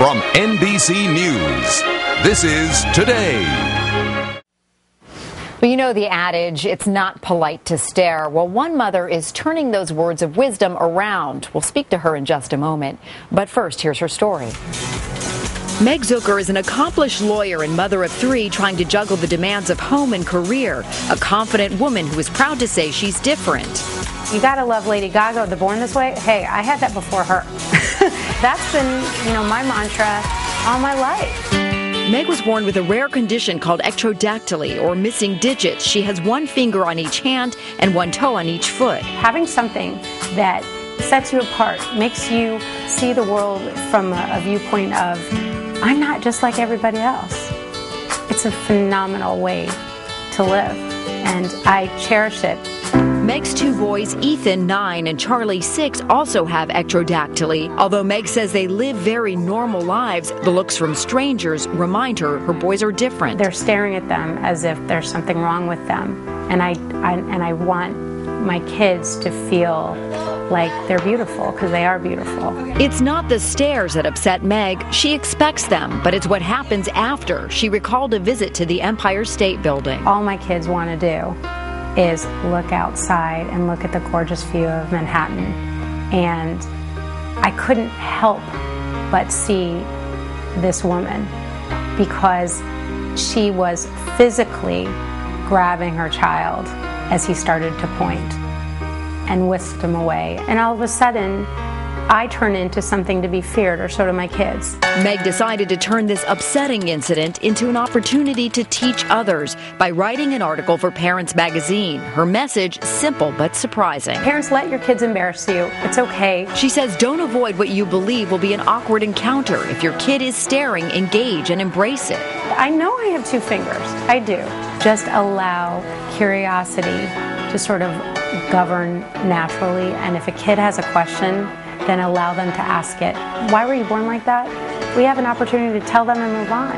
From NBC News, this is Today. Well, you know the adage, it's not polite to stare. Well, one mother is turning those words of wisdom around. We'll speak to her in just a moment. But first, here's her story. Meg Zucker is an accomplished lawyer and mother of three trying to juggle the demands of home and career. A confident woman who is proud to say she's different. You gotta love Lady Gaga, the Born This Way. Hey, I had that before her. That's been, my mantra all my life. Meg was born with a rare condition called ectrodactyly, or missing digits. She has one finger on each hand and one toe on each foot. Having something that sets you apart, makes you see the world from a viewpoint of, I'm not just like everybody else. It's a phenomenal way to live, and I cherish it. Meg's two boys, Ethan, 9, and Charlie, 6, also have ectrodactyly. Although Meg says they live very normal lives, the looks from strangers remind her boys are different. They're staring at them as if there's something wrong with them, and I want my kids to feel like they're beautiful, because they are beautiful. It's not the stares that upset Meg. She expects them, but it's what happens after. She recalled a visit to the Empire State Building. All my kids want to do is look outside and look at the gorgeous view of Manhattan. And I couldn't help but see this woman, because she was physically grabbing her child as he started to point and whisked him away. And all of a sudden, I turn into something to be feared, or so do my kids. Meg decided to turn this upsetting incident into an opportunity to teach others by writing an article for Parents Magazine. Her message, simple but surprising. Parents, let your kids embarrass you. It's okay. She says don't avoid what you believe will be an awkward encounter. If your kid is staring, engage and embrace it. I know I have two fingers. I do. Just allow curiosity to sort of govern naturally, and if a kid has a question, then allow them to ask it. Why were you born like that? We have an opportunity to tell them and move on.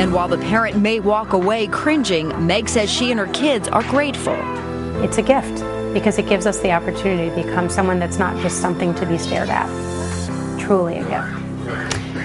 And while the parent may walk away cringing, Meg says she and her kids are grateful. It's a gift, because it gives us the opportunity to become someone that's not just something to be stared at. Truly a gift.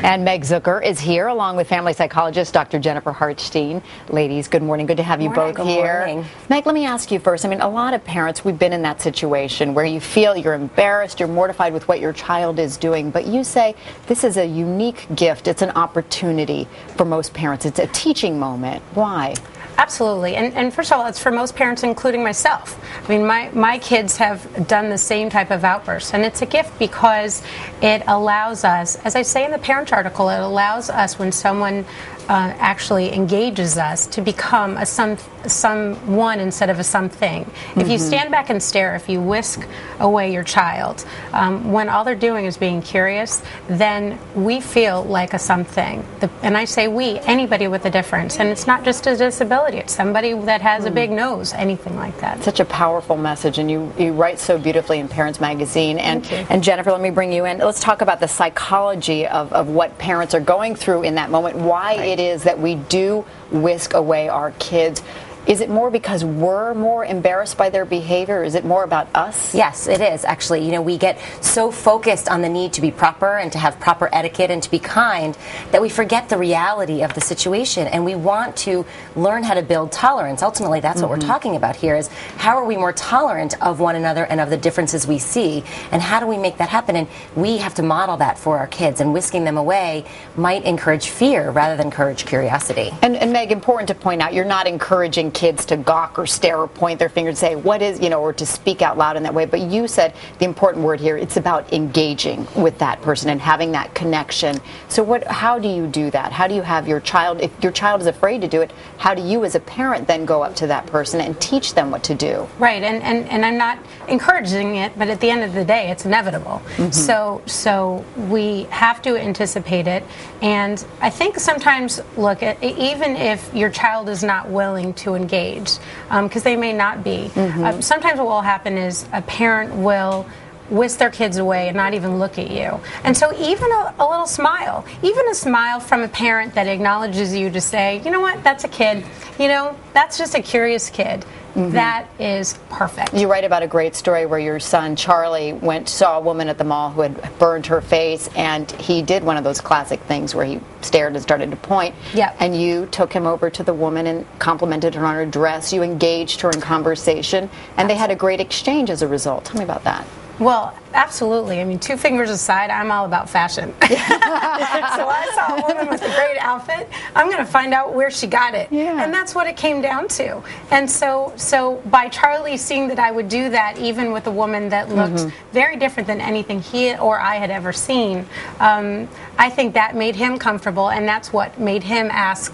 And Meg Zucker is here along with family psychologist Dr. Jennifer Hartstein. Ladies, good morning. Good to have you both here. Morning. Meg, let me ask you first. I mean, a lot of parents, we've been in that situation where you feel you're embarrassed, you're mortified with what your child is doing, but you say this is a unique gift. It's an opportunity for most parents. It's a teaching moment. Why? Absolutely. And first of all, it's for most parents, including myself. I mean, my kids have done the same type of outburst, and it's a gift because it allows us, as I say in the parent article, it allows us, when someone actually engages us, to become a someone instead of a something. Mm-hmm. If you stand back and stare, if you whisk away your child, when all they're doing is being curious, then we feel like a something. And I say we, anybody with a difference. And it's not just a disability, it's somebody that has a big nose, anything like that. Such a powerful message, and you write so beautifully in Parents Magazine. And Jennifer, let me bring you in. Let's talk about the psychology of what parents are going through in that moment, why it is that we do whisk away our kids. Is it more because we're more embarrassed by their behavior? Is it more about us? Yes, it is, actually. We get so focused on the need to be proper and to have proper etiquette and to be kind that we forget the reality of the situation, and we want to learn how to build tolerance. Ultimately, that's what we're talking about here, is how are we more tolerant of one another and of the differences we see, and how do we make that happen? And we have to model that for our kids, and whisking them away might encourage fear rather than encourage curiosity. And Meg, important to point out, you're not encouraging kids to gawk or stare or point their finger and say, what is, or to speak out loud in that way. But you said the important word here, it's about engaging with that person and having that connection. So how do you do that? How do you have your child, if your child is afraid to do it, how do you as a parent then go up to that person and teach them what to do? Right, and I'm not encouraging it, but at the end of the day, it's inevitable. So we have to anticipate it. And I think sometimes, look, even if your child is not willing to engage, because they may not be. Sometimes what will happen is a parent will whisk their kids away and not even look at you. And so even a little smile, even a smile from a parent that acknowledges you to say, you know what, that's a kid, that's just a curious kid. That is perfect. You write about a great story where your son Charlie saw a woman at the mall who had burned her face, and he did one of those classic things where he stared and started to point. Yep. And you took him over to the woman and complimented her on her dress. You engaged her in conversation, and they had a great exchange as a result. Tell me about that. Well, absolutely. I mean, 2 fingers aside, I'm all about fashion. So I saw a woman with a great outfit. I'm going to find out where she got it. Yeah. And that's what it came down to. And so by Charlie seeing that I would do that, even with a woman that looked very different than anything he or I had ever seen, I think that made him comfortable, and that's what made him ask,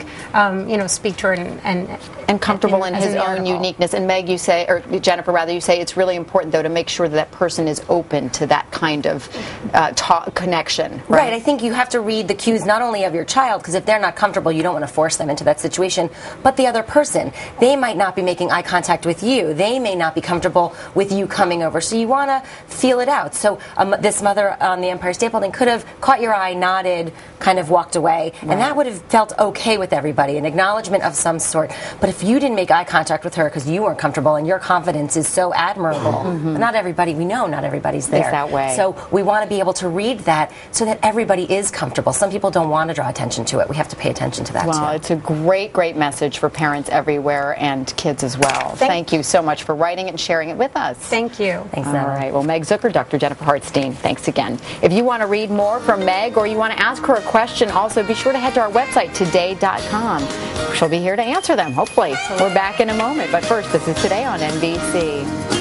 speak to her and comfortable in his own uniqueness. And Meg, you say, or Jennifer rather, you say it's really important though to make sure that person is open to that kind of connection. Right. I think you have to read the cues not only of your child, because if they're not comfortable, you don't want to force them into that situation, but the other person. They might not be making eye contact with you. They may not be comfortable with you coming over. So you want to feel it out. So this mother on the Empire State Building could have caught your eye, nodded, kind of walked away, and that would have felt okay with everybody, an acknowledgement of some sort. But if you didn't make eye contact with her because you weren't comfortable and your confidence is so admirable, not everybody, we know not everybody's there. It's that way. So we want to be able to read that so that everybody is comfortable. Some people don't want to draw attention to it. We have to pay attention to that well, too. It's a great, great message for parents everywhere and kids as well. Thank you so much for writing it and sharing it with us. Thank you. Thanks, All Natalie. right. Well, Meg Zucker, Dr. Jennifer Hartstein, thanks again. If you want to read more from Meg or you want to ask her a question, also be sure to head to our website, today.com. She'll be here to answer them, hopefully. We're back in a moment. But first, this is Today on NBC.